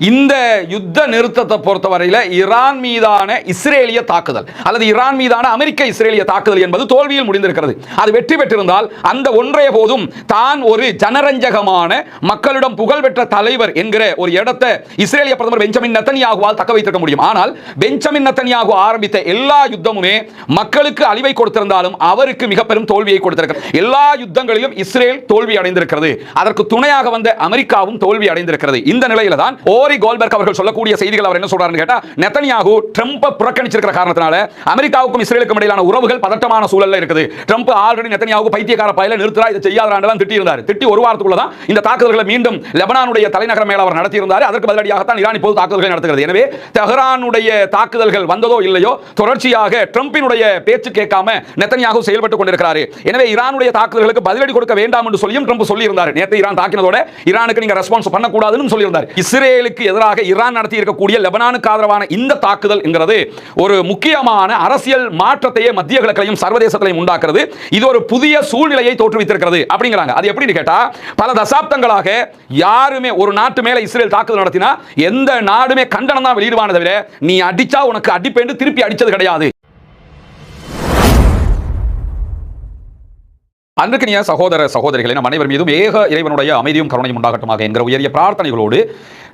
இந்த யுத்த நிறுத்தத்தை பொறுத்தவரையில் ஈரான் மீதான இஸ்ரேலிய தாக்குதல் அல்லது ஈரான் மீதான அமெரிக்க இஸ்ரேலிய தாக்குதல் என்பது தோல்வியில் முடிந்திருக்கிறது. அது வெற்றி பெற்றிருந்தால் அந்த ஒன்றைய போதும் தான் ஒரு ஜனரஞ்சகமான மக்களிடம் புகழ்பெற்ற தலைவர் என்கிற ஒரு இடத்தை இஸ்ரேலிய பிரதமர் பெஞ்சமின் நெத்தன்யாகுவால் தக்க வைத்திருக்க முடியும். ஆனால் பெஞ்சமின் நெத்தன்யாகு ஆரம்பித்த எல்லா யுத்தமுமே மக்களுக்கு அழிவை கொடுத்திருந்தாலும் அவருக்கு மிக பெரும் தோல்வியை கொடுத்திருக்கிறது. எல்லா யுத்தங்களிலும் இஸ்ரேல் தோல்வி அடைந்திருக்கிறது. அதற்கு துணையாக வந்த அமெரிக்காவும் தோல்வி அடைந்திருக்கிறது. இந்த நிலையில தான் ஓரி கோல்பர்க் அவர்கள் சொல்லக்கூடிய செய்திகள் அவர் என்ன சொல்றாருன்னு கேட்டா, நெத்தன்யாகு ட்ரம்பை புறக்கணிச்சிருக்கிற காரணத்தினால அமெரிக்காவுக்கும் இஸ்ரேலுக்கும் இடையிலான உறவுகள் பதட்டமான சூழல்ல இருக்குது. ட்ரம்ப் ஆல்ரெடி நெத்தன்யாகு பைத்தியக்கார பயல நிறுத்துறா இதை செய்யாதறாண்டெல்லாம் திட்டி இருந்தார். திட்டி ஒரு வாரத்துக்குள்ள தான் இந்த தாக்குதல்களை மீண்டும் லெபனானுடைய தலைநகர் மேல அவர் நடத்தி இருந்தார். அதற்கு பதிலடியாகத்தான் ஈரான் இப்போது தாக்குதல்கள் நடத்துகிறது. எனவே தெஹ்ரானுடைய தாக்குதல்கள் வந்ததோ இல்லையோ தொடர்ச்சியாக ட்ரம்பினுடைய பேச்சு கேட்காம நெத்தன்யாகு செயல்பட்டுக் கொண்டிருக்கிறார். எனவே ஈரானுடைய தாக்குதல்களுக்கு பதிலடி கொடுக்க வேண்டாம் என்று சொல்லியும் ட்ரம்ப் சொல்லி இருந்தார். நேற்று ஈரான் தாக்கினதோட ஈரானுக்கு நீங்க ரெஸ்பான்ஸ் பண்ணக்கூடாதுன்னு சொல்லி இருந்தார். இஸ்ரேலுக்கு எதிராக ஈரான் நடத்தி இருக்கக்கூடிய லெபனானுக்கு ஆதரவான இந்த தாக்குதல் என்கிறது ஒரு முக்கியமான அரசியல் மாற்றத்தையே மத்திய கிழக்கிலையும் சர்வதேசத்திலையும் உண்டாக்குறது. இது ஒரு புதிய சூழ்நிலையை தோற்றுவித்திருக்கிறது அப்படிங்கிறாங்க. அது எப்படின்னு கேட்டா, பல தசாப்தங்களாக யாருமே ஒரு நாட்டு மேல இஸ்ரேல் தாக்குதல் நடத்தினா எந்த நாடுமே கண்டனம் தான் வெளியிடுவானே தவிர நீ அடிச்சா உனக்கு அடிப்பேன்னு திருப்பி அடிச்சது கிடையாது. அன்றைக்கு சகோதர சகோதரிகளை நம் அனைவர் மீதும் ஏக இறைவனுடைய அமைதியும் கருணையும் உண்டாகட்டுமாக என்கிற உயரிய பிரார்த்தனைகளோடு,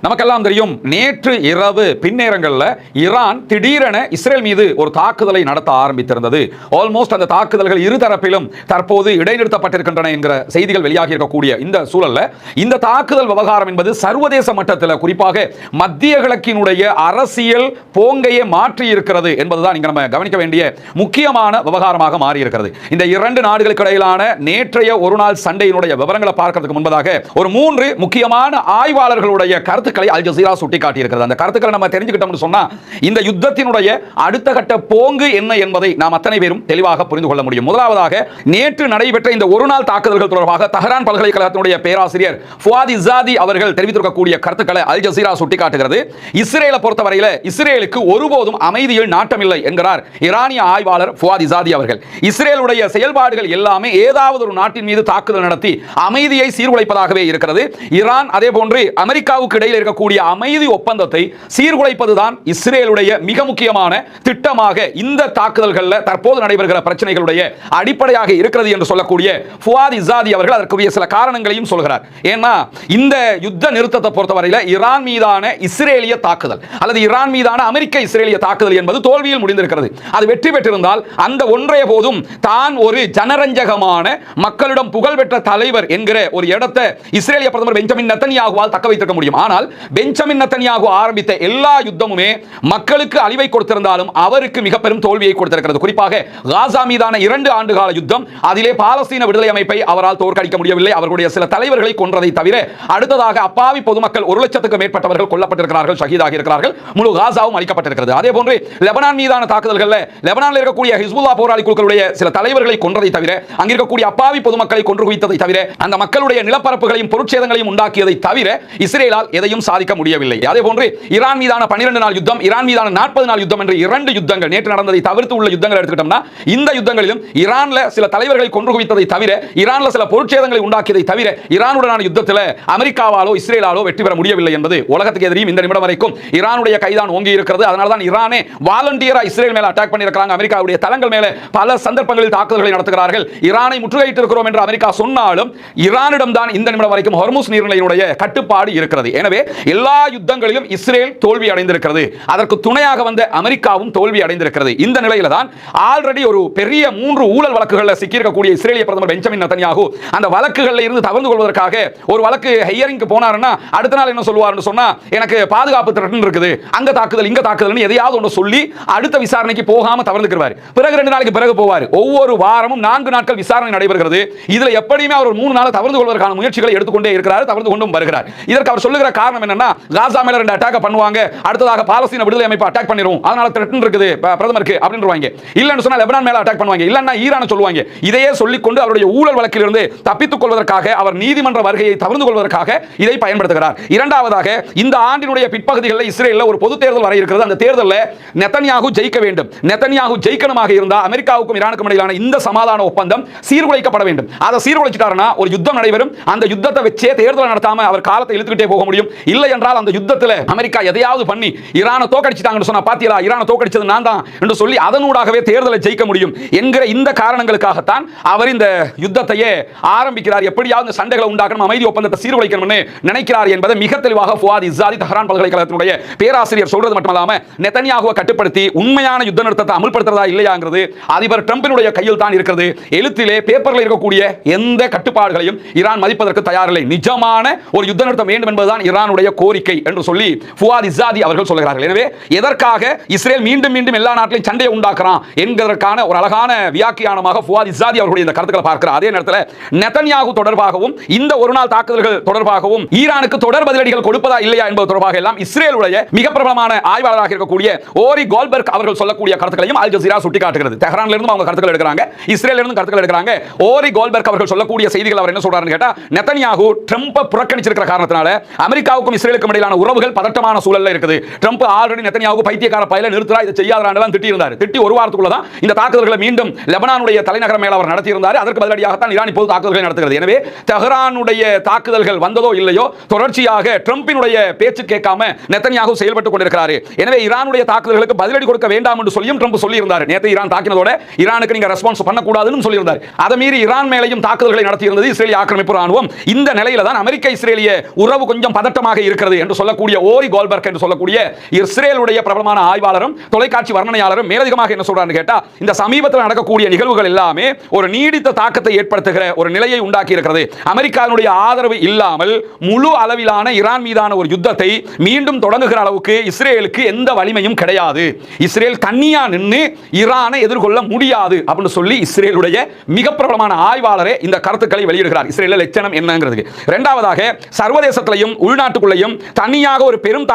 நமக்கெல்லாம் தெரியும் நேற்று இரவு பின்னேரங்களில் ஈரான் திடீரென இஸ்ரேல் மீது ஒரு தாக்குதலை நடத்த ஆரம்பித்திருந்தது. ஆல்மோஸ்ட் அந்த தாக்குதல்கள் இருதரப்பிலும் தற்போது இடைநிறுத்தப்பட்டிருக்கின்றன என்கிற செய்திகள் வெளியாகி இருக்கக்கூடிய இந்த சூழல்ல இந்த தாக்குதல் விவகாரம் என்பது சர்வதேச மட்டத்தில் குறிப்பாக மத்திய கிழக்கினுடைய அரசியல் போங்கையே மாற்றி இருக்கிறது என்பதுதான் இங்க நம்ம கவனிக்க வேண்டிய முக்கியமான விவகாரமாக மாறி இருக்கிறது. இந்த இரண்டு நாடுகளுக்கு இடையிலான நேற்றைய ஒரு நாள் சண்டையினுடைய விவரங்களை பார்க்கிறதுக்கு முன்பதாக ஒரு 3 முக்கியமான ஆய்வாளர்களுடைய கருத்துக்களை அல் ஜசீரா சுட்டிக்காட்டி இருக்கிறது. அந்த கருத்துக்களை நம்ம தெரிஞ்சுக்கிட்டோம்னு சொன்னா இந்த யுத்தத்தினுடைய அடுத்த கட்ட போங்கு என்ன என்பதை நாம் அத்தனை பேரும் தெளிவாக புரிந்து கொள்ள முடியும். முதலாவதாக, நேற்று நடைபெற்ற இந்த ஒரு நாள் தாக்குதல்கள் தொடர்பாக தெஹ்ரான் பல்கலைக்கழகத்தினுடைய பேராசிரியர் ஃபுவாத் இஸாதி அவர்கள் தெரிவித்திருக்கக்கூடிய கருத்துக்களை அல் ஜசீரா சுட்டிக்காட்டுகிறது. இஸ்ரேலை பொறுத்தவரையில் இஸ்ரேலுக்கு ஒருபோதும் அமைதியில் நாட்டமில்லை என்கிறார் ஈரானிய ஆய்வாளர் ஃபுவாத் இஸாதி அவர்கள். இஸ்ரேலுடைய செயல்பாடுகள் எல்லாமே ஏதாவது ஒரு நாட்டின் மீது தாக்குதல் நடத்தி அமைதியை சீர்குலைப்பதாகவே இருக்கிறது. ஈரான் அதே போன்று அமெரிக்காவுக்கு இடையில் இருக்கக்கூடிய அமைதி ஒப்பந்தத்தை சீர்குலைப்பதுதான் இஸ்ரேலுடைய மிக முக்கியமான திட்டமாக இந்த தாக்குதல்களில் தற்போது நடைபெறுகிற பிரச்சனைகளுடைய அடிப்படையாக இருக்கிறது என்று சொல்லக்கூடிய ஃபுவாத் இஸாதி அவர்கள் அதற்குரிய சில காரணங்களையும் சொல்கிறார். ஏன்னா இந்த யுத்த நிறுத்தத்தை பொறுத்தவரையில் ஈரான் மீதான இஸ்ரேலிய தாக்குதல் அல்லது ஈரான் மீதான அமெரிக்க இஸ்ரேலிய தாக்குதல் என்பது தோல்வியில் முடிந்திருக்கிறது. அது வெற்றி பெற்றிருந்தால் அந்த ஒன்றைய போதும் தான் ஒரு ஜனரஞ்சகமான மக்களிடம் புகழ்பெற்ற தலைவர் என்கிற ஒரு இடத்தை இஸ்ரேலிய பிரதமர் பெஞ்சமின் நெத்தன்யாகுவால் தக்க வைத்திருக்க முடியும். ஆனால் பெஞ்சமின் நெத்தன்யாகு ஆரம்பித்த எல்லா யுத்தமுமே மக்களுக்கு அழிவை கொடுத்திருந்தாலும் அவருக்கு மிக பெரும் தோல்வியை கொடுத்திருக்கிறது. குறிப்பாக காசா மீதான 2 ஆண்டுகால யுத்தம், அதிலே பாலஸ்தீன விடுதலை அமைப்பை அவரால் தோற்கடிக்க முடியவில்லை. அவர்களுடைய சில தலைவர்களை கொன்றதை தவிர அடுத்ததாக அப்பாவி பொதுமக்கள் 1 லட்சத்துக்கும் மேற்பட்டவர்கள் கொல்லப்பட்டிருக்கிறார்கள், ஷஹீதாக இருக்கிறார்கள், முழு காசாவும் அழிக்கப்பட்டிருக்கிறது. அதே போன்று லெபனான் மீதான தாக்குதல்களில் லெபனானில் இருக்கக்கூடிய ஹிஸ்புல்லா போராளி குழுக்களுடைய சில தலைவர்களை கொன்றதை தவிர அங்கிருக்கக்கூடிய அப்பாவி பொதுமக்களை கொன்று குவித்ததை தவிர அந்த மக்களுடைய நிலப்பரப்புகளையும் பொருட்சேதங்களையும் உண்டாக்கியதை தவிர இஸ்ரேலால் எதையும் சாதிக்க முடியவில்லை. அதே போன்று ஈரான் மீதான 12 நாள் யுத்தம், ஈரான் மீதான 40 நாள் யுத்தம் என்ற 2 யுத்தங்கள் நேற்று நடந்ததை தவிர்த்து உள்ள யுத்தங்கள் எடுத்துக்கிட்டோம்னா இந்த யுத்தங்களிலும் ஈரான்ல சில தலைவர்களை கொன்று குவித்ததை தவிர ஈரான்ல சில பொருட்சேதங்களை உண்டாக்கியதை தவிர ஈரானுடனான யுத்தத்தில் அமெரிக்காவாலோ இஸ்ரேலாலோ வெற்றி பெற முடியவில்லை என்பது உலகத்துக்கு எதிரியும் இந்த நிமிடம் வரைக்கும் ஈரானுடைய கைதான் ஓங்கி இருக்கிறது. அதனால தான் ஈரானே வாலண்டியரா இஸ்ரேல் மேல அட்டாக் பண்ணியிருக்காங்க. அமெரிக்காவுடைய தளங்கள் மேல பல சந்தர்ப்பங்களில் தாக்குதல்களை நடத்துகிறார்கள். ஈரானை முற்றுகையிட்டு இருக்கிறோம் என்று அமெரிக்கா சொன்னாலும் ஈரானிடம் தான் இந்த நிமிடம் வரைக்கும் ஹொர்முஸ் நீர்நிலையுடைய கட்டுப்பாடு இருக்கிறது. எனவே எல்லா யுத்தங்களிலும் இஸ்ரேல் தோல்வி அடைந்திருக்கிறது. அதற்கு துணையாக வந்த அமெரிக்காவும் தோல்வி அடைந்திருக்கிறது. இந்த நிலையில தான் ஆல்ரெடி ஒரு பெரிய 3 ஊழல் வழக்குகளில் சிக்கியிருக்கக்கூடிய இஸ்ரேலிய பிரதமர் பெஞ்சமின் நெத்தன்யாகு அந்த வழக்குகளில் இருந்து தவிர்த்து கொள்வதற்காக ஒரு வழக்கு ஹியரிங்க்கு போனாருன்னா அடுத்த நாள் என்ன சொல்லுவார்னு சொன்னா, எனக்கு பாதுகாப்பு திட்டம் இருக்குது, அங்க தாக்குதல் இங்க தாக்குதல் எதையாவது ஒன்று சொல்லி அடுத்த விசாரணைக்கு போகாம தவிர்த்துக்கிறார். பிறகு 2 நாளைக்கு பிறகு போவார். ஒவ்வொரு வாரமும் 4 நாட்கள் விசாரணை நடைபெறுகிறது. இதுல எப்படியுமே அவர் 3 நாள் தவிர்த்து கொள்வதற்கான முயற்சிகளை எடுத்துக்கொண்டே இருக்கிறார், தவிர்த்து கொண்டும் வருகிறார். இதற்கு அவர் சொல்லுகிற காரணம் என்னன்னா, காசா மேல 2 அட்டாக் பண்ணுவாங்க, அடுத்ததாக பாலஸ்தீன விடுதலை அமைப்பு அட்டாக் பண்ணிரும், அதனால த்ரெட்டன் இருக்குது பிரதமருக்கு அப்படின்றாங்க. இல்லன்னு சொன்னா லெபனான் மேல அட்டாக் பண்ணுவாங்க, இல்லன்னா ஈரானை சொல்லுவாங்க. இதையே சொல்லிக்கொண்டு அவருடைய ஊழல் வழக்கில் இருந்து தப்பித்துக் கொள்வதற்காக அவர் நீதிமன்ற வருகையை தவிர்த்து கொள்வதற்காக இதை பயன்படுத்துகிறார். இரண்டாவதாக, இந்த ஆண்டினுடைய பிற்பகுதிகளில் இஸ்ரேலில் ஒரு பொது தேர்தல் வர இருக்கிறது. அந்த தேர்தலில் நெத்தன்யாகு ஜெயிக்க வேண்டும். நெத்தன்யாகு ஜெயிக்கணுமாக இருந்தால் அமெரிக்காவுக்கும் ஈரானுக்கும் இடையிலான இந்த சமாதான ஒப்பந்தம் சீர்குலைக்கப்பட வேண்டும். அதை சீர்குலைச்சிட்டாருன்னா ஒரு யுத்தம் நடைபெறும். அந்த யுத்தத்தை வச்சே தேர்தல் நடத்தாம அவர் காலத்தை இழுத்துக்கிட்டே போக முடியும். இல்லை என்றால் அந்த யுத்தத்தில் அமெரிக்கா எதையாவது பண்ணி ஈரானை தோக்கடிச்சிட்டாங்கன்னு சொன்னா பாத்தீங்களா, ஈரானை தோக்கடிச்சது நான் தான் என்று சொல்லி அதனூடாகவே தேர்தலை ஜெயிக்க முடியும் என்கிற இந்த காரணங்களுக்காகத்தான் அவர் இந்த யுத்தத்தையே ஆரம்பிக்கிறார். எப்படியாவது சண்டைகளை உண்டாக்கணும், அமைதி ஒப்பந்தத்தை சீர்குலைக்கணும்னு நினைக்கிறார் என்பதை மிக தெளிவாக ஃபுவாத் இஸ்ஸாதி தெஹ்ரான் பல்கலைக்கழகத்தினுடைய பேராசிரியர் சொல்றது மட்டுமல்லாம நெதன்யாகுவை கட்டுப்படுத்தி உண்மையான யுத்த நிறுத்தத்தை அமல்படுத்துறதா இல்லையாங்கிறது அதிபர் ட்ரம்பினுடைய கையில் தான் இருக்கிறது. எழுத்திலே பேப்பரில் இருக்கக்கூடிய எந்த கட்டுப்பாடுகளையும் ஈரான் மதிப்பதற்கு தயாரில்லை. நிஜமான ஒரு யுத்த நிறுத்தம் வேண்டும் என்பதுதான் ஈரானுடைய கோரிக்கை என்று சொல்லி ஃபுவாத் இஸ்ஸாதி அவர்கள் சொல்கிறார்கள். எனவே எதற்காக இஸ்ரேல் மீண்டும் மீண்டும் எல்லா நாட்டிலும் சண்டையை உண்டாக்குறான் என்கிறதற்கான ஒரு அழகான வியாக்கியானமாக ஃபுவாத் இஸ்ஸாதி அவர்களுடைய இந்த கருத்துக்களை பார்க்கிறார். அதே நேரத்தில் நெதன்யாகு தொடர்பாகவும் இந்த ஒரு நாள் தாக்குதல்கள் தொடர்பாகவும் ஈரானுக்கு தொடர் பதிலடிகள் கொடுப்பதா இல்லையா என்பது தொடர்பாக எல்லாம் இஸ்ரேலுடைய மிக பிரபலமான ஆய்வாளராக இருக்கக்கூடிய ஓரி கோல்பர்க் அவர்கள் சொல்லக்கூடிய கருத்துக்களையும் அல் ஜஸீரா சுட்டிக்காட்டுகிறது. தெஹ்ரான்ல இருந்து அவங்க கருத்துக்கள் எடுக்கிறாங்க, இஸ்ரேல்ல இருந்து கருத்துக்கள் எடுக்கிறாங்க. ஓரி கோல்பர்க் அவர்கள் சொல்லக்கூடிய செய்திகள் அவர் என்ன சொல்றாருன்னு கேட்டா, நெதன்யாகு ட்ரம்பை புறக்கணிச்சிருக்கிற காரணத்தினால அமெரிக்காவுக்கும் இஸ்ரேலுக்கும் இடையிலான உறவுகள் பதட்டமான சூழல்ல இருக்குது. ட்ரம்ப் ஆல்ரெடி நெதன்யாகு பைத்தியக்கார பையில நிறுத்துறா, இதை செய்யாதறான்னு திட்டி இருந்தார். திட்டி ஒரு வாரத்துக்குள்ள தான் இந்த தாக்குதல்களை மீண்டும் லெபனானுடைய தலைநகரம் மேல அவர் நடத்தி இருந்தார். அதற்கு பதிலடியாகத்தான் ஈரான் இப்போது தாக்குதல்களை நடத்துகிறது. எனவே தெஹ்ரானுடைய தாக்குதல்கள் வந்ததோ இல்லையோ தொடர்ச்சியாக ட்ரம்பினுடைய பேச்சு கேட்காம நெதன்யாகு செயல்பட்டுக் கொண்டிருக்கிறார். எனவே ஈரானுடைய தாக்குதல்களுக்கு பதிலடி கொடுக்க வேண்டாம் என்று சொல்லியும் ட்ரம்ப் சொல்லி இருந்தார். நேற்று ஈரான் தாக்கினதோட ஈரானுக்கு நீங்க ரெஸ்பான்ஸ் பண்ணக்கூடாதுன்னு சொல்லி இருந்தார். அதை மீறி ஈரான் மேலையும் தாக்குதல்களை நடத்தி இருந்தது இஸ்ரேலிய ஆக்கிரமிப்பு ராணுவம். இந்த நிலையில தான் அமெரிக்க இஸ்ரேலிய உறவு கொஞ்சம் பதட்டமாக இருக்கிறது என்று சொல்லக்கூடிய ஓரி கோல்பர்க் என்று சொல்லக்கூடிய இஸ்ரேலுடைய பிரபலமான ஆய்வாளரும் தொலைக்காட்சி வர்ணனையாளரும் மேலதிகமாக என்ன சொல்றாருன்னு கேட்டா, இந்த சமீபத்தில் நடக்கக்கூடிய நிகழ்வுகள் எல்லாமே ஒரு நீடித்த தாக்கத்தை ஏற்படுத்துகிற ஒரு நிலையை உண்டாக்கி இருக்கிறது. அமெரிக்காவுடைய ஆதரவு இல்லாமல் முழு அளவிலான ஈரான் மீதான ஒரு யுத்தத்தை மீண்டும் தொடங்குகிற அளவுக்கு இஸ்ரேலுக்கு எந்த வலிமையும் கிடையாது. இஸ்ரேல் தனியா நின்று ஈரானை எதிர்கொள்ள முடியாது அப்படின்னு சொல்லி இஸ்ரேலுடைய மிக பிரபலமான ஆய்வாளரே இந்த கருத்துக்களை வெளியிடுகிறார். இஸ்ரேலில் லட்சணம் என்னங்கிறதுக்கு. இரண்டாவதாக சர்வதேசத்திலையும் உள்நாட்டுக்குள்ளையும் தனியாக ஒரு பெரும்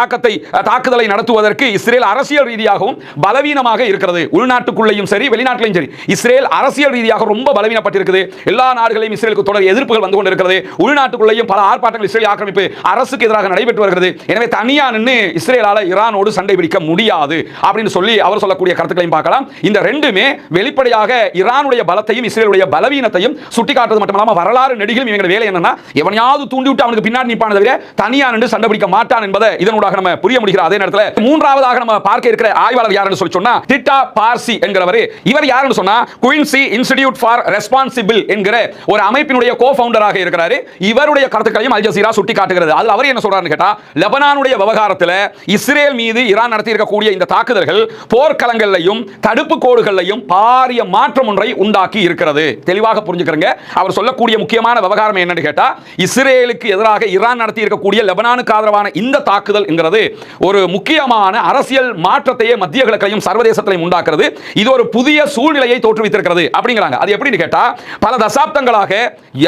தாக்குதலை நடத்துவதற்கு இஸ்ரேல் அரசியல் ரீதியாகவும் பலவீனமாக இருக்கிறது. உள்நாட்டுக்குள்ளையும் சரி வெளிநாட்டிலையும் சரி இஸ்ரேல் அரசியல் ரீதியாக ரொம்ப பலவீனப்பட்டிருக்கிறது. எல்லா நாடுகளையும் இஸ்ரேலுக்கு தொடர் எதிர்ப்புகள் வந்து கொண்டிருக்கிறது. உள்நாட்டுக்குள்ளையும் பல ஆர்ப்பாட்டங்கள் இஸ்ரேல் ஆக்கிரமிப்பு அரசுக்கு எதிராக நடைபெற்று வருகிறது. எனவே தனியா நின்று இஸ்ரேலால ஈரானோடு சண்டை பிடிக்க முடியாது அப்படின்னு சொல்லி அவர் சொல்லக்கூடிய கருத்துக்களையும் பார்க்கலாம். இந்த ரெண்டுமே வெளிப்படையாக ஈரானுடைய பலத்தையும் இஸ்ரேலுடைய பலவீனத்தையும் சுட்டிக்காட்டுறது மட்டுமல்லாம வரலாறு நெடுகிலும் இவங்க வேலை என்னன்னா எவனையாவது தூண்டி விட்டு அவனுக்கு பின்னாடி நிப்பான தவிர தனியா நின்று சண்டை பிடிக்க மாட்டான் என்பதை இதனூடாக நம்ம புரிய முடிகிற. அதே நேரத்தில் மூன்றாவதாக நம்ம பார்க்க இருக்கிற ஆய்வாளர் யாருன்னு சொல்லி சொன்னா டிட்டா பார்சி என்கிறவர். இவர் யாருன்னு சொன்னா குயின்சி இன்ஸ்டிடியூட் ஃபார் ரெஸ்பான்சிபிள் என்கிற ஒரு அமைப்பினுடைய கோ-ஃபவுண்டராக இருக்கிறார். இவருடைய கருத்துக்களையும் அல் ஜஸீரா சுட்டிக்காட்டுகிறது. அதில் அவர் என்ன சொல்றாருன்னு கேட்டா, லெபனானுடைய விவகாரத்தில் இஸ்ரேல் மீது ஈரான் நடத்தி இருக்கக்கூடிய இந்த தாக்குதல்கள் போர்க்களங்களையும் தடுப்பு கோடுகளையும் பாரிய மாற்றம் ஒன்றை உண்டாக்கி இருக்கிறது. தெளிவாக புரிஞ்சுக்கிறங்க. அவர் சொல்லக்கூடிய முக்கியமான விவகாரம் என்னன்னு கேட்டா, இஸ்ரேலுக்கு எதிராக ஈரான் நடத்தி இருக்கக்கூடிய லெபனானுக்கு ஆதரவான இந்த தாக்குதல் என்கிறது ஒரு முக்கியமான அரசியல் மாற்றத்தையே மத்திய கிழக்கையும் சர்வதேசத்தையும் உண்டாக்குறது. இது ஒரு புதிய சூழ்நிலையை தோற்றுவித்திருக்கிறது அப்படிங்கிறாங்க. அது எப்படின்னு கேட்டா, பல தசாப்தங்களாக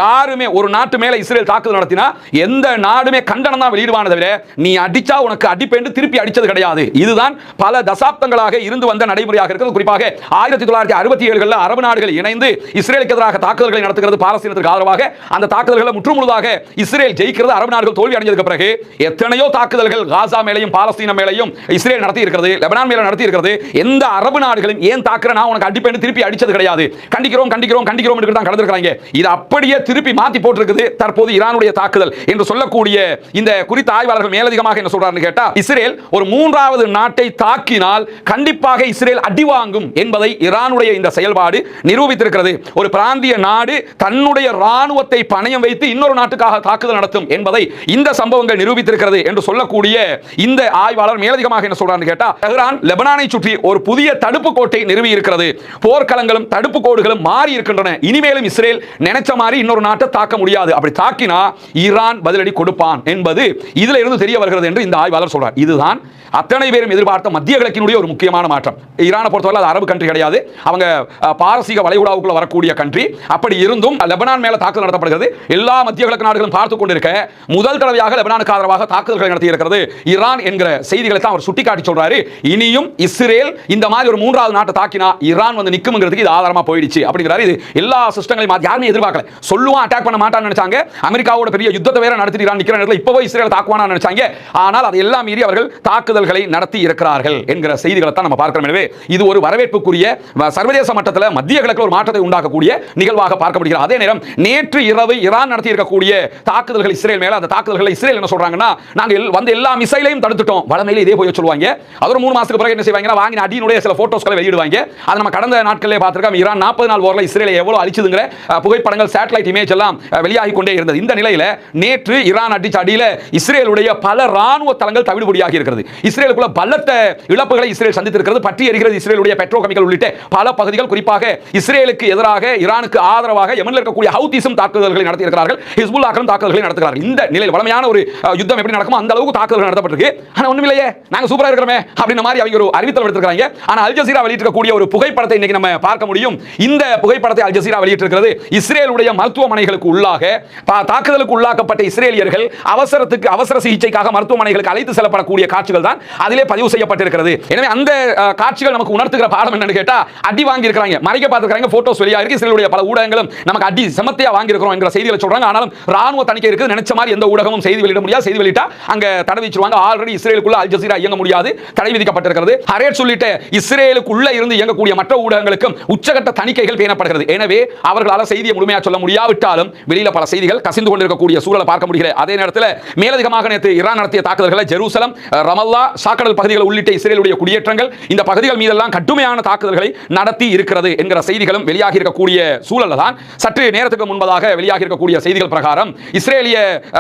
யாருமே ஒரு நாட்டு மேல இஸ்ரேல் தாக்குதல் நடத்தினா எந்த நாடுமே கண்டனம் தான் வெளியிடுவானே தவிர நீ அடிச்சா உனக்கு அடிப்பேன்னு திருப்பி அடிச்சது கிடையாது. இதுதான் பல தசாப்தங்களாக இருந்து வந்த நடைமுறையாக இருக்கிறது. குறிப்பாக 1967 அரபு நாடுகள் இணைந்து இஸ்ரேலுக்கு எதிராக தாக்குதல்களை நடத்துகிறது. பாலஸ்தீனத்திற்கு ஆதரவாக அந்த தாக்குதல்களை முற்றுமுழுதாக இஸ்ரேல் ஜெயிக்கிறது. அரபு நாடுகள் தோல்வி அடைஞ்சதுக்கு பிறகு எத்தனையோ தாக்குதல்கள் காசா மேலையும் பாலஸ்தீன மேலையும் இஸ்ரேல் நடத்தி இருக்கிறது, லெபனான் மேல நடத்தி இருக்கிறது. எந்த அரபு நாடுகளும் ஏன் தாக்குற நான் உனக்கு அடிப்பேன்னு திருப்பி அடிச்சது கிடையாது. கண்டிக்கிறோம் கண்டிக்கிறோம் கண்டிக்கிறோம் என்று தான் கடந்திருக்காங்க. இது அப்படியே திருப்பி மாத்தி போட்டிருக்குது தற்போது ஈரானுடைய தாக்குதல் என்று சொல்லக்கூடிய இந்த குறித்த ஆய்வாளர்கள் மேலதிகமாக என்ன சொல்றாருன்னு கேட்டா, இஸ்ரேல் ஒரு மூன்றாவது நாட்டை தாக்கினால் கண்டிப்பாக இஸ்ரேல் அடி வாங்கும் என்பதை ஈரானுடைய இந்த செயல்பாடு நிரூபித்திருக்கிறது. ஒரு பிராந்திய நாடு தன்னுடைய ராணுவத்தை பணயம் வைத்து இன்னொரு நாட்டுக்காக தாக்குதல் நடத்தும் என்பதை இந்த சம்பவங்கள் நிரூபித்திருக்கிறது என்று சொல்லக்கூடிய இந்த ஆய்வாளர் மேலதிகமாக என்ன சொல்றாருன்னு கேட்டா, தெஹ்ரான் லெபனானை சுற்றி ஒரு புதிய தடுப்பு கோட்டை நிறுவி இருக்கிறது. போர்க்களங்களும் தடுப்பு கோடுகளும் மாறி இருக்கின்றன. இனிமேலும் இஸ்ரேல் நினைச்ச மாதிரி இன்னொரு நாட்டை தாக்க முடியாது. அப்படி தாக்கினா ஈரான் பதிலடி கொடுப்பான் என்பது இதுல இருந்து தெரிய வருகிறது என்று இந்த ஆய்வாளர் சொல்றார். இதுதான் அத்தனை பேரும் எதிர்பார்த்த மத்திய கிழக்கினுடைய ஒரு முக்கியமான மாற்றம். ஈரானை பொறுத்தவரை அது அரபு கண்ட்ரி கிடையாது. அவங்க பாரசீக வளைகுடாவுக்குள்ள வரக்கூடிய கண்ட்ரி. அப்படி இருந்தும் லெபனான் மேல தாக்குதல் நடத்தப்படுகிறது. எல்லா மத்திய கிழக்கு நாடுகளும் பார்த்து கொண்டிருக்க முதல் தடவையாக லெபனானுக்கு ஆதரவாக தாக்குதல்களை நடத்தி இருக்கிறது ஈரான் என்கிற செய்திகளை தான் அவர் சுட்டிக்காட்டி சொல்றாரு. இனியும் இஸ்ரேல் இந்த மாதிரி ஒரு மூன்றாவது நாட்டை தாக்கினா ஈரான் வந்து நிக்கும்ங்கிறதுக்கு இது ஆதாரமா போயிடுச்சு அப்படிங்கிறாரு. இது எல்லா சிஸ்டங்களையும் யாருமே எதிர்பார்க்கல. சொல்லுவான் அட்டாக் பண்ண மாட்டான்னு நினைச்சாங்க. அமெரிக்காவோட பெரிய யுத்தத்தை வேற நடத்தி ஈரான் நிக்கிற நேரத்தில் இப்பவே இஸ்ரேல் தாக்குவானா நினைச்சாங்க. ஆனால் அது எல்லாம் மீறி அவர்கள் தாக்குதல்களை நடத்தி இருக்கிறார்கள் என்கிற செய்திகளை தான் நம்ம பார்க்கிறோம். எனவே இது ஒரு வரவேற்புக்குரிய சர்வதேச மட்டத்தில் மத்திய கிழக்கில் ஒரு மாற்றத்தை உண்டாக்கக்கூடிய நிகழ்வாக பார்க்க முடிகிறது. அதே நேரம் நேற்று இரவு ஈரான் நடத்தி இருக்கக்கூடிய தாக்குதல்கள் இஸ்ரேல் மேல, அந்த தாக்குதல்களை இஸ்ரேல் என்ன சொல்றாங்கன்னா நாங்க வந்து எல்லா மிசைலையும் தடுத்துட்டோம். வளமையில இதே போய் சொல்லுவாங்க. அது ஒரு 3 மாசத்துக்கு பிறகு என்ன செய்வாங்க, வாங்கின அடியினுடைய சில போட்டோஸ்களை வெளியிடுவாங்க. அதை நம்ம கடந்த நாட்களிலே பார்த்திருக்கோம். ஈரான் 40 நாள் போர்ல இஸ்ரேலை எவ்வளவு அழிச்சதுங்கிற புகைப்படங்கள், சேட்டலைட் இமேஜ் எல்லாம் வெளியாகி கொண்டே இருந்தது. இந்த நிலையில நேற்று ஈரான் அடிச்ச அடியில இஸ்ரேலுடைய பல ராணுவ தளங்கள் தவிடுபடியாகி இருக்கிறது. இஸ்ரேலுக்குள்ள பலத்த இழப்புகளை இஸ்ரேல் சந்தித்திருக்கிறது. பற்றி எரிகிறது இஸ்ரேலுடைய பெட்ரோகெமிக்கல் உள்ளிட்ட பல பகுதிகள். குறிப்பாக இஸ்ரேலுக்கு எதிராக, ஈரானுக்கு ஆதரவாக யெமனில் இருக்கக்கூடிய ஹவுதிஸும் தாக்குதல்களை நடத்தி இருக்கிறார்கள். ஹிஸ்புல்லாஹ்வும் தாக்குதல்களை நடத்துகிறார்கள். இந்த நிலையில் வளமையான ஒரு யுத்தம் எப்படி நடக்குமோ அந்த அளவுக்கு தாக்குதல் நடத்தப்பட்டிருக்கு. ஆனா ஒண்ணுமில்லையே, நாங்க சூப்பரா இருக்கிறோமே அப்படின மாதிரி அவங்க ஒரு அறிவித்தல் எடுத்துக்கிறாங்க. ஆனா அல் ஜஸீரா வெளியிட்டிருக்கக்கூடிய ஒரு புகைப்படத்தை இன்னைக்கு நம்ம பார்க்க முடியும். இந்த புகைப்படத்தை அல் ஜஸீரா வெளியிட்டிருக்கிறது. இஸ்ரேலுடைய மருத்துவமனைகளுக்கு உள்ளாக தாக்குதலுக்கு உள்ளாக்கப்பட்ட இஸ்ரேலியர்கள் அவசர சிகிச்சைக்காக மருத்துவமனைகளுக்கு அழைத்து செல்லப்படக்கூடிய காட்சிகள் தான் அதிலே பதிவு செய்யப்பட்டிருக்கிறது. எனவே அந்த காட்சிகள் நமக்கு உணர்த்துகிற பாடம் என்னன்னு கேட்டா, அடி வாங்கி இருக்காங்க, மறைக்க பார்த்திருக்காங்க, போட்டோஸ் வெளியா இருக்கு. இஸ்ரேலுடைய பல ஊடகங்களும் நமக்கு அடி செமத்தியா வாங்கி இருக்கிறோம் என்கிற செய்திகளை சொல்றாங்க. ஆனாலும் ராணுவ தணிக்கை இருக்குது. நினைச்ச மாதிரி எந்த ஊடகமும் செய்தி வெளியிட முடியாது. செய்தி வெளியிட்டா அங்க தடை விதிச்சிருவாங்க. ஆல்ரெடி இஸ்ரேலுக்குள்ள அல் ஜஸீரா இயங்க முடியாது, தடை விதிக்கப்பட்டிருக்கிறது. ஹரேட்ஸ் உள்ளிட்ட இஸ்ரேலுக்குள்ள இருந்து இயங்கக்கூடிய மற்ற ஊடகங்களுக்கும் உச்சகட்ட தணிக்கைகள் பேணப்படுகிறது. எனவே அவர்களால் செய்தியை முழுமையாக சொல்ல முடியாவிட்டாலும் வெளியில பல செய்திகள் கசிந்து கொண்டிருக்கக்கூடிய சூழலை பார்க்க முடிகிறது. அதே நேரத்தில் மேலதிகமாக நேற்று ஈரான் நடத்திய தாக்குதல்களை ஜெருசலம், ரமல்லா, சாக்கடல் பகுதிகள் உள்ளிட்ட இஸ்ரேலுடைய குடியேற்றங்கள், இந்த பகுதிகள் மீதெல்லாம் கடுமையான தாக்குதல்களை நடத்தி இருக்கிறது என்கிற செய்திகளும் வெளியாகி இருக்கக்கூடிய சூழல் தான். சற்று நேரத்துக்கு முன்பதாக வெளியாகி இருக்கக்கூடிய செய்திகள் பிரகாரம் இஸ்ரேலிய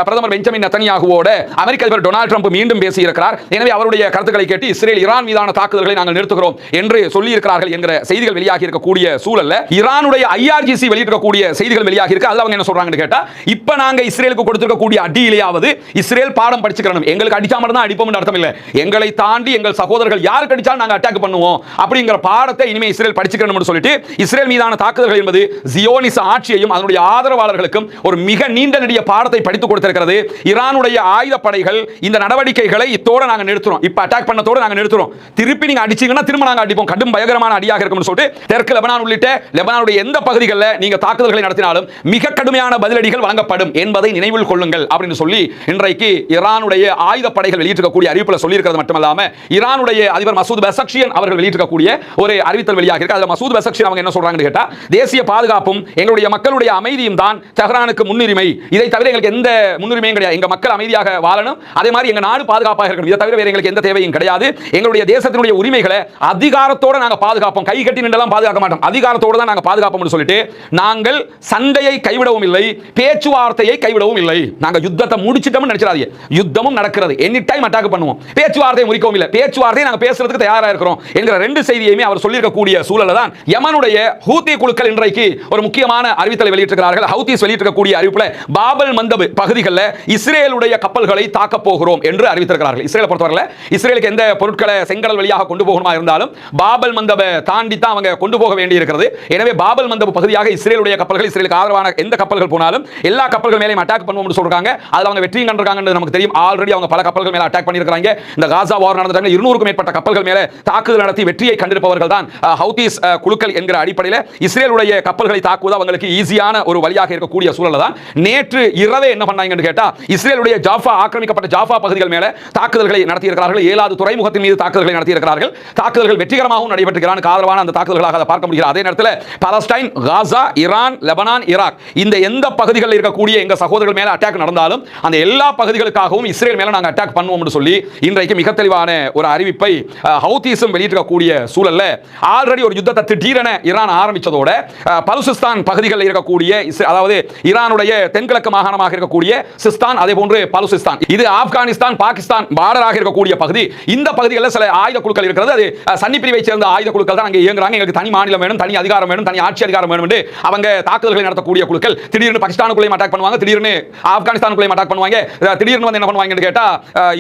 பிரதமர் பெஞ்சமின் நெதன்யாகுவோட அமெரிக்க அதிபர் டொனால்ட் ட்ரம்ப் மீண்டும் பேசியிருக்கிறார். எனவே அவருடைய கருத்துக்களை கேட்டு இஸ்ரேல் ஈரான் மீதான தாக்குதல்களை நாங்கள் நிறுத்துகிறோம் என்று சொல்லி இருக்கிறார்கள் என்கிற செய்திகள் வெளியாகி இருக்கக்கூடிய சூழல்ல ஈரானுடைய IRGC வெளியிடக்கூடிய செய்திகள் வெளியாகி இருக்கு. அதுல அவங்க என்ன சொல்றாங்கன்னு கேட்டா, இப்ப நாங்க இஸ்ரேலுக்கு கொடுத்திருக்கக்கூடிய அடியிலேயாவது இஸ்ரேல் பாடம் படிச்சுக்கணும். எங்களுக்கு அடிச்சா மட்டும் தான் அடிப்போம் அர்த்தம் இல்ல. எங்களை தாண்டி எங்கள் சகோதரர்கள் யாருக்கு அடிச்சாலும் நாங்க அட்டாக் பண்ணுவோம் அப்படிங்கிற பாடத்தை இனிமே இஸ்ரேல் படிச்சுக்கணும் சொல்லிட்டு இஸ்ரேல் மீதான தாக்குதல்கள் என்பது ஜியோனிச ஆட்சியையும் அதனுடைய ஆதரவாளர்களுக்கும் ஒரு மிக நீண்ட நெடிய பாடத்தை படித்துக் கொடுத்திருக்கிறது. ஈரானுடைய ஆயுதப்படைகள் இந்த நடவடிக்கைகளை இத்தோட நாங்க நிறுத்துறோம், இப்ப அட்டாக் பண்ணதோட நாங்க நிறுத்துறோம், திருப்பி நீங்க அடிச்சீங்கன்னா திரும்ப நாங்க அடிப்போம், கடும் பயங்கரமான அடியாக இருக்கும் சொல்லிட்டு தெற்கு லெபனான் உள்ளிட்ட லெபனானுடைய எந்த பகுதிகளில் நீங்க தாக்குதல்களை நடத்தினாலும் மிக கடுமையான பதிலடிகள் வழங்கப்படும் என்பதை நினைவில் கொள்ளுங்கள் அப்படின்னு சொல்லி இன்றைக்கு ஈரானுடைய ஆயுதப்படைகள் வெளியிட்டிருக்கக்கூடிய அறிவிப்பில் சொல்லியிருக்கிறது மட்டுமல்லாம ஈரானுடைய அதிபர் மசூத் பெசக்ஷியன் அவர்கள் வெளியிட்டிருக்கக்கூடிய ஒரு அறிவித்தல் வெளியாக இருக்கு. அதுல மசூத் பெசக்ஷியன் அவங்க என்ன சொல்றாங்கன்னு கேட்டா, தேசிய பாதுகாப்பும் எங்களுடைய மக்களுடைய அமைதியும் தான் தெஹ்ரானுக்கு முன்னுரிமை. இதை தவிர எங்களுக்கு எந்த முன்னுரிமையும் கிடையாது. எங்க மக்கள் அமைதியாக வாழணும், அதே மாதிரி எங்க நாடு பாதுகாப்பாக இருக்கணும். இதை தவிர வேற எங்களுக்கு எந்த தேவையும் கிடையாது. எங்களுடைய தேசத்தினுடைய உரிமைகளை அதிகாரத்தோட நாங்க பாதுகாப்போம், கை கட்டி நின்றெல்லாம் பாதுகாக்க மாட்டோம், அதிகாரத்தோட தான் நாங்க பாதுகாப்போம்னு சொல்லிட்டு நாங்கள் சண்டையை கைவிடவும் இல்லை, பேச்சுவார்த்தையை கைவிடவும் இல்லை. நாங்க யுத்தத்தை முடிச்சிட்டோம்னு நினைச்சிடாதீங்க, யுத்தமும் நடக்கிறது, எனி டைம் அட்டாக் பண்ணுவோம், பேச்சுவார்த்தையை முடிக்கவும் இல்லை, பேச்சுவார்த்தையை நாங்க பேசுறதுக்கு தயாரா இருக்கிறோம் என்கிற ரெண்டு செய்தியையுமே அவர் சொல்லியிருக்கக்கூடிய சூழல்ல தான் யமனுடைய ஹூதி குழுக்கள் இன்றைக்கு ஒரு முக்கியமான அறிவித்தலை வெளியிட்டிருக்கிறார்கள். ஹவுதிஸ் வெளியிட்டிருக்கக்கூடிய அறிவிப்புல பாபல் மந்தப் பகுதிகளில் இஸ்ரேலுடைய கப்பல்களை தாக்க போகிறோம் என்று அறிவித்திருக்கிறார்கள். இஸ்ரேலை பொறுத்தவரை இஸ்ரேலுக்கு எந்த பொருட்களை செங்கடல் வழியாக கொண்டு போகணுமா இருந்தாலும் பாபல் மந்தபை தாண்டி தான் அவங்க கொண்டு போக வேண்டி இருக்கிறது. எனவே பாபல் மந்தப் பகுதியாக இஸ்ரேலுடைய கப்பல்கள், இஸ்ரேலுக்கு ஆதரவான எந்த கப்பல்கள் போனாலும் எல்லா கப்பல்கள் மேலேயும் அட்டாக் பண்ணுவோம்னு சொல்றாங்க. அதுல அவங்க வெற்றியும் கண்டிருக்காங்கன்னு நமக்கு தெரியும். ஆல்ரெடி அவங்க பல கப்பல்கள் மேல அட்டாக் பண்ணியிருக்காங்க. இந்த காசா வார் நடந்துட்டாங்க, 200க்கும் மேற்பட்ட கப்பல்கள் மேல தாக்குதல் நடத்தி வெற்றியை கண்டிருப்பவர்கள் தான் ஹவுதிஸ் குழுக்கள் என்கிற அடிப்படையில் இஸ்ரேலுடைய கப்பல்களை தாக்குவது அவங்களுக்கு ஈஸியான ஒரு வழியாக இருக்கக்கூடிய சூழல் தான். நேற்று இரவே என்ன பண்ணாங்கன்னு கேட்டா, இஸ்ரேலுடைய ஜாஃபா, ஆக்கிரமிக்கப்பட்ட ஜாஃபா பகுதிகள் மேல தாக்குதல்களை நடத்தி இருக்கிறார்கள். 7வது துறைமுகத்தின் மீது தாக்குதல்களை நடத்தி இருக்கிறார்கள். தாக்குதல்கள் வெற்றிகரமாகவும் நடைபெற்றிருக்கிறார்கள். ஆதரவான அந்த தாக்குதல்களாக அதை பார்க்க முடிகிறது. அதே நேரத்தில் பாலஸ்டைன், காசா, ஈரான், லெபனான், ஈராக் இந்த எந்த பகுதிகளில் இருக்கக்கூடிய எங்க சகோதரர்கள் மேல அட்டாக் நடந்தாலும் அந்த எல்லா பகுதிகளுக்காகவும் இஸ்ரேல் மேல நாங்க அட்டாக் பண்ணுவோம் என்று சொல்லி இன்றைக்கு மிக தெளிவான ஒரு அறிவிப்பை ஹவுதிஸும் வெளியிட்டிருக்கக்கூடிய சூழல்ல ஆல்ரெடி ஒரு யுத்தத்தை திடீரென ஈரான் ஆரம்பிச்சதோட பலுசிஸ்தான் பகுதிகளில் இருக்கக்கூடிய, அதாவது ஈரானுடைய தென்கிழக்கு மாகாணமாக இருக்கக்கூடிய சிஸ்தான், அதே போன்று பலுசிஸ்தான், இது ஆப்கானிஸ்தான் பாகிஸ்தான் பார்டராக இருக்கக்கூடிய பகுதி. இந்த பகுதிகளில் சில ஆயுத குழுக்கள் இருக்கிறது. அது சன்னி பிரிவை சேர்ந்த ஆயுத குழுக்கள் தான் அங்கே இயங்குறாங்க. எங்களுக்கு தனி மாநிலம் வேணும், தனி அதிகாரம் வேணும், தனி ஆட்சி அதிகாரம் வேணும் என்று அவங்க தாக்குதல்களை நடத்தக்கூடிய குழுக்கள் திடீர்னு பாகிஸ்தானுக்குள்ளேயும் அட்டாக் பண்ணுவாங்க, திடீர்னு ஆப்கானிஸ்தானுக்குள்ளேயும் அட்டாக் பண்ணுவாங்க, திடீர்னு வந்து என்ன பண்ணுவாங்கன்னு கேட்டா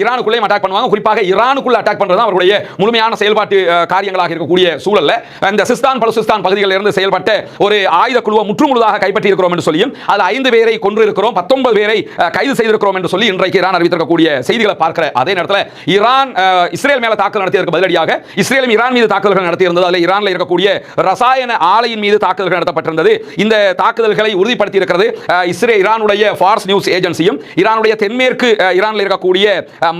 ஈரானுக்குள்ளேயும் அட்டாக் பண்ணுவாங்க. குறிப்பாக ஈரானுக்குள்ள அட்டாக் பண்றது அவருடைய முழுமையான செயல்பாட்டு காரியங்களாக இருக்கக்கூடிய சூழல்ல இந்த சிஸ்தான் பலுசிஸ்தான் பகுதிகளில் இருந்து செயல்பட்ட ஒரு ஆயுத குழுவை முற்றுமுழுதாக கைப்பற்றி இருக்கிறோம் என்று சொல்லியும் அது 5 பேரை கொன்று இருக்கிறோம், 19 பேரை கைது செய்திருக்கிறோம் என்று சொல்லி இன்றைக்கு ஈரான் அறிவித்திருக்கக்கூடிய செய்திகளை பார்க்கிற அதே நேரத்தில் ஈரான் இஸ்ரேல் மேல தாக்குதல் நடத்தியதற்கு பதிலடியாக இஸ்ரேலும் ஈரான் மீது தாக்குதல்கள் நடத்தியிருந்தது. அதில் ஈரானில் இருக்கக்கூடிய ரசாயன ஆலையின் மீது தாக்குதல்கள் நடத்தப்பட்டிருந்தது. இந்த தாக்குதல்களை உறுதிப்படுத்தி இருக்கிறது ஈரானுடைய ஃபார்ஸ் நியூஸ் ஏஜென்சியும், ஈரானுடைய தென்மேற்கு ஈரானில் இருக்கக்கூடிய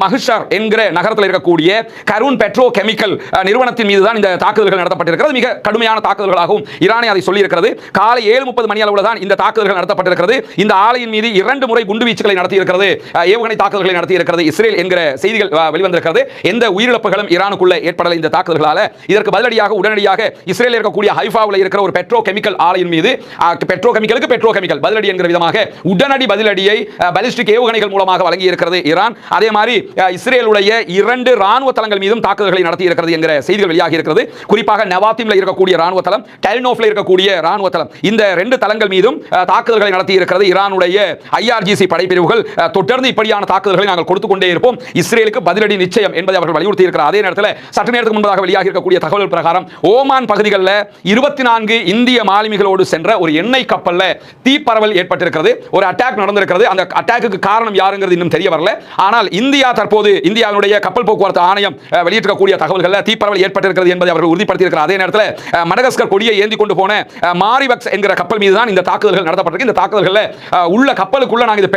மஹ்ஷர் என்கிற நகரத்தில் இருக்கக்கூடிய கரூன் பெட்ரோ கெமிக்கல் நிறுவனத்தின் மீது தான் இந்த தாக்குதல்கள் நடத்தப்பட்டிருக்கிறது. மிக கடுமையான தாக்குதல்களாகவும் ஈரானே அதை சொல்லி இருக்கிறது. காலை 7:30 மணி அளவில் தான் இந்த தாக்குதல்கள் நடத்தப்பட்டிருக்கிறது. இந்த ஆலையின் மீது 2 முறை குண்டுவீச்சுகளை நடத்தி இருக்கிறது ஏவுகணை தாக்குதல்களை நடத்தி இருக்கிறது இஸ்ரேல் என்கிற செய்திகள் வெளிவந்திருக்கிறது. எந்த உயிரிழப்புகளும் ஈரானுக்குள்ள ஏற்படலை இந்த தாக்குதல்களால. இதற்கு பதிலடியாக உடனடியாக இஸ்ரேல் இருக்கக்கூடிய ஹைஃபாவில் இருக்கிற ஒரு பெட்ரோ கெமிக்கல் ஆலையின் மீது பெட்ரோ கெமிக்கல் பதிலடி என்கிற விதமாக உடனடி பதிலடியை பாலிஸ்டிக் ஏவுகணைகள் மூலமாக வழங்கி இருக்கிறது ஈரான். அதே மாதிரி இஸ்ரேலுடைய 2 ராணுவ தளங்கள் மீதும் தாக்குதல்களை நடத்தி இருக்கிறது என்கிற செய்திகள் வெளியாகி இருக்கிறது. குறிப்பாக நவாத்திம்ல இருக்கக்கூடிய ராணுவ தளம், டெல்னோஃப்ல இருக்கக்கூடிய ராணுவ தளம், இந்த 2 தளங்கள் மீதும் தாக்குதல்களை நடத்தி இருக்கிறது ஈரானுடைய IRGC படைப்பிரிவுகள். தொடர்ந்து இப்படியான தாக்குதல்களை நாங்கள் கொடுத்துக் கொண்டே இருப்போம், இஸ்ரேலுக்கு பதிலடி நிச்சயம் என்பதை அவர்கள் வலியுறுத்தி இருக்கிறார். அதே நேரத்தில் சற்று நேரத்துக்கு முன்பதாக வெளியாகி இருக்கக்கூடிய தகவல் பிரகாரம் ஓமான் பகுதிகளில் 24 இந்திய மாலுமிகளோடு சென்ற ஒரு எண்ணெய் கப்பல்ல தீப்பரவல் ஏற்பட்டிருக்கிறது. ஒரு அட்டாக் நடந்திருக்கிறது. அந்த அட்டாக்கு காரணம் யாருங்கிறது இன்னும் தெரிய வரல. ஆனால் இந்தியா தற்போது இந்தியாவுடைய கப்பல் போக்குவரத்து ஆணையம் வெளியிட்டிருக்கக்கூடிய தகவல்களில் தீப்பரவல் ஏற்பட்டிருக்கிறது என்பதை அவர்கள் உறுதிப்படுத்தி இருக்கிறார். அதே நேரத்தில் மடகஸ்கர் கொடியை ஏந்தி கொண்டு போன மாரிவக்ஸ் என்கிற கப்பல் மீது தான் இந்த தாக்குதல்கள் நடத்தப்பட்டிருக்கு. இந்த தாக்குதல்களில் உள்ள கப்பலுக்குள்ள நாங்கள்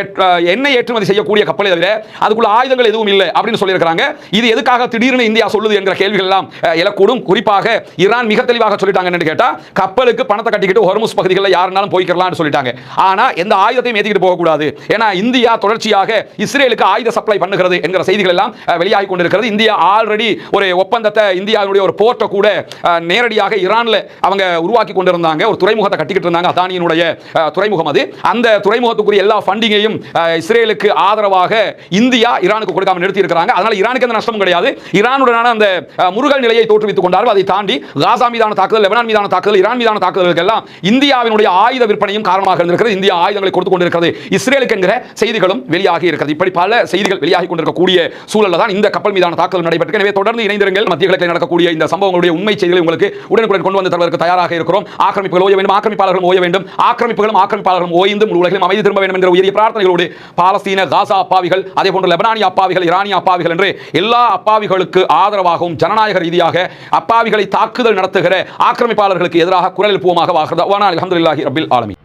எண்ணெய் ஏற்றுமதி செய்யக்கூடிய கப்பலை தவிர அதுக்குள்ள ஆயுதங்கள் எதுவும் இல்லை அப்படின்னு சொல்லியிருக்காங்க. இது எதுக்காக திடீர்னு இந்தியா சொல்லுது என்கிற கேள்விகள் எல்லாம் எழக்கூடும். குறிப்பாக ஈரான் மிக தெளிவாக சொல்லிட்டாங்கன்னு கேட்டா, கப்பலுக்கு பணத்தை கட்டிக்கிட்டு ஹொர்முஸ் பகுதிகளில் யாருனாலும் போய்க்கலாம்னு சொல்லிட்டாங்க. ஆனா எந்த ஆயுதத்தையும் ஏற்றிக்கிட்டு போகக்கூடாது. ஏன்னா இந்தியா தொடர்ச்சியாக இஸ்ரேலுக்கு ஆயுத சப்ளை பண்ணுகிறது என்கிற செய்திகள் எல்லாம் வெளியாகி கொண்டிருக்கிறது. இந்தியா ஆல்ரெடி ஒரு ஒப்பந்தத்தை இந்தியாவுடைய ஒரு போர்ட்டை கூட நேரடியாக ஈரான்ல அவங்க உருவாக்கி கொண்டிருந்தாங்க. ஒரு துறைமுகத்தை கட்டிக்கிட்டு இருந்தாங்க, அதானியினுடைய துறைமுகம். அது அந்த துறைமுகத்துக்குரிய எல்லா ஃபண்டிங்கையும் இஸ்ரேலுக்கு ஆதரவாக இந்தியா ஈரானுக்கு கொடுக்காம நிறுத்தி இருக்கிறாங்க. அதனால ஈரானுக்கு எந்த நஷ்டமும் கிடையாது. ஈரானுடனான அந்த முருகல் நிலையை தோற்றுவித்துக் கொண்டார்கள். அதை தாண்டி காசா மீதான தாக்குதல், லெபனான் மீதான தாக்குதல், ஈரான் மீதான தாக்குதலுக்கு எல்லாம் இந்தியாவினுடைய ஆயுத விற்பனையும் காரணமாக இருந்திருக்கிறது. இந்தியா ஆயுதங்களை கொடுத்துக் கொண்டிருக்கிறது இஸ்ரேலுக்கு என்கிற செய்திகளும் வெளியாகி இருக்கிறது. இப்படி பல செய்திகள் வெளியாகி கொண்டிருக்கக்கூடிய சூழல்ல தான் இந்த கப்பல் மீதான தாக்குதல் நடைபெற்றது. எனவே தொடர்ந்து இணைந்திருங்கள். மத்திய கிழக்கில் நடக்கக்கூடிய இந்த சம்பவங்களுடைய உண்மை செய்திகளை உங்களுக்கு உடனுக்குடன் கொண்டு வந்து தருவதற்கு தயாராக இருக்கிறோம். ஆக்கிரமிப்புகள் ஓய வேண்டும், ஆக்கிரமிப்பாளர்களும் ஓய வேண்டும், ஆக்கிரமிப்பாளர்களும் ஓய்ந்து முழு உலகிலும் அமைதி திரும்ப வேண்டும் என்ற உயரிய பிரார்த்தனைகளோடு பாலஸ்தீன காசா அப்பாவிகள், அதே போன்று லெபனானிய அப்பாவிகள், ஈரானிய அப்பாவிகள் என்று எல்லா அப்பாவிகளுக்கு ஆதரவாகவும் ஜனநாயக ரீதியாக அப்பாவிகளை தாக்குதல் நடத்துகிற ஆக்கிரமிப்பாளர்களுக்கு எதிராக குரல் எழுப்புவோமாக. அல்ஹம்துலில்லாஹி ரப்பில் ஆலமீன்.